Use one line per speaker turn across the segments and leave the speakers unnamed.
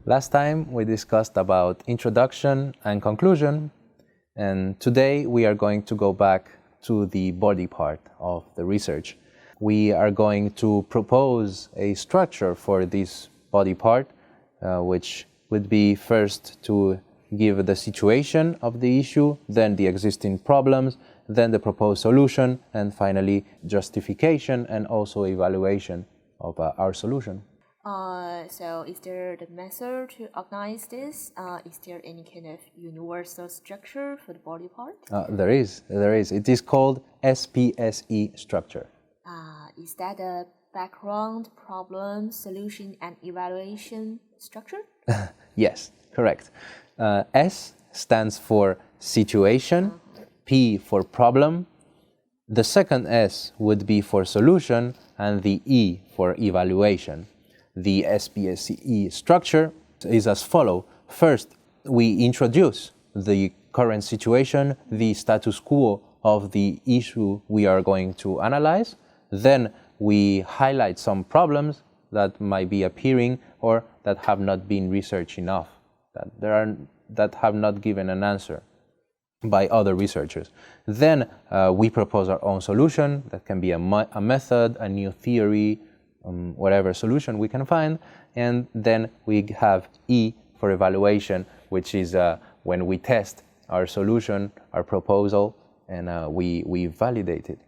Last time we discussed about introduction and conclusion, and today we are going to go back to the body part of the research. We are going to propose a structure for this body part, which would be first to give the situation of the issue, then the existing problems, then the proposed solution, and finally justification and also evaluation of our solution.
So is there the method to organize this? Is there any kind of universal structure for the body part?
There is. It is called SPSE structure.
Is that a background, problem, solution, and evaluation structure?
Yes, correct. S stands for situation, P for problem, the second S would be for solution, and the E for evaluation. The SPSE structure is as follows. First, we introduce the current situation, the status quo of the issue we are going to analyze. Then we highlight some problems that might be appearing or that have not been researched enough, that have not given an answer by other researchers. Then we propose our own solution. That can be a method, a new theory, whatever solution we can find. And then we have E for evaluation, which is when we test our solution, our proposal, and we validate it.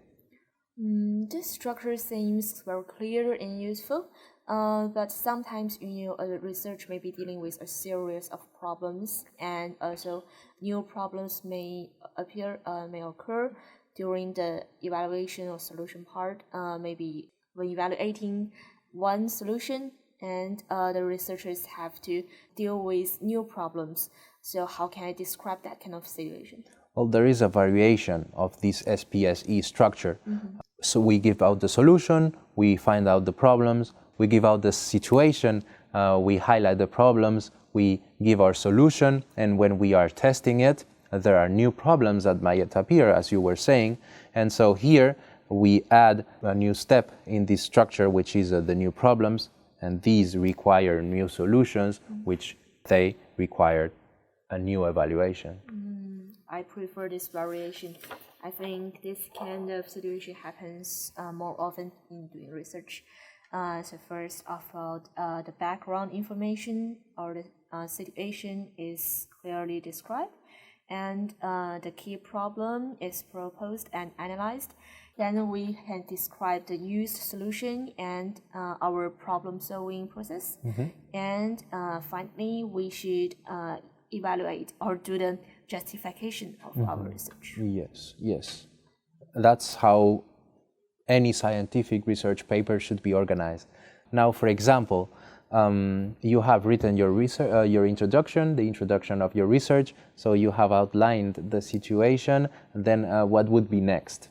This structure seems very clear and useful, but sometimes a research may be dealing with a series of problems, and also new problems may occur during the evaluation or solution part. Maybe when evaluating one solution, and the researchers have to deal with new problems. So how can I describe that kind of situation?
Well, there is a variation of this SPSE structure. So we give out the solution, we find out the problems, we give out the situation, we highlight the problems, we give our solution, and when we are testing it, there are new problems that might appear, as you were saying. And so here we add a new step in this structure, which is the new problems, and these require new solutions, which they require a new evaluation.
I prefer this variation. I think this kind of situation happens more often in doing research. So first of all, the background information or the situation is clearly described, and the key problem is proposed and analyzed. Then we can describe the used solution and our problem-solving process. And finally, we should evaluate or do the justification of our research.
Yes. That's how any scientific research paper should be organized. Now, for example, you have written your introduction, the introduction of your research, so you have outlined the situation, then what would be next?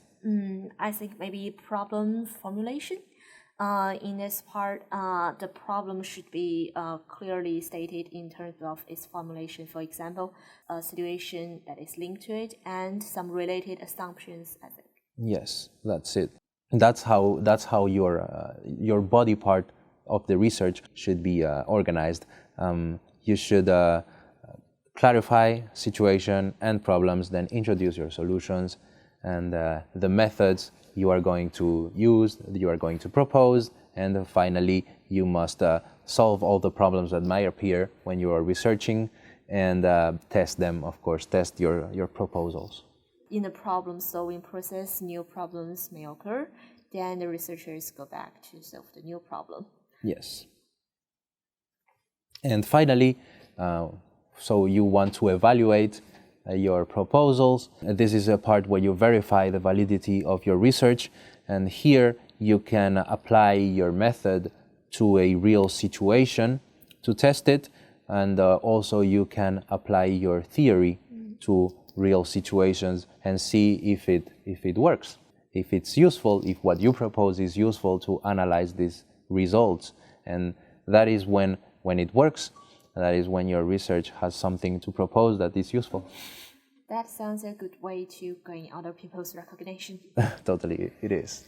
I think maybe problem formulation. In this part, the problem should be clearly stated in terms of its formulation. For example, a situation that is linked to it and some related assumptions, I think.
Yes, that's it. That's how your body part of the research should be organized. You should clarify situation and problems, then introduce your solutions and the methods you are going to use, you are going to propose, and finally you must solve all the problems that might appear when you are researching and test them, of course, test your proposals.
In the problem-solving process, new problems may occur, then the researchers go back to solve the new problem.
Yes. And finally, so you want to evaluate your proposals. This is a part where you verify the validity of your research, and here you can apply your method to a real situation to test it, and also you can apply your theory to real situations and see if it works, if it's useful, if what you propose is useful to analyze these results. And that is when it works. That is when your research has something to propose that is useful.
That sounds a good way to gain other people's recognition.
Totally, it is.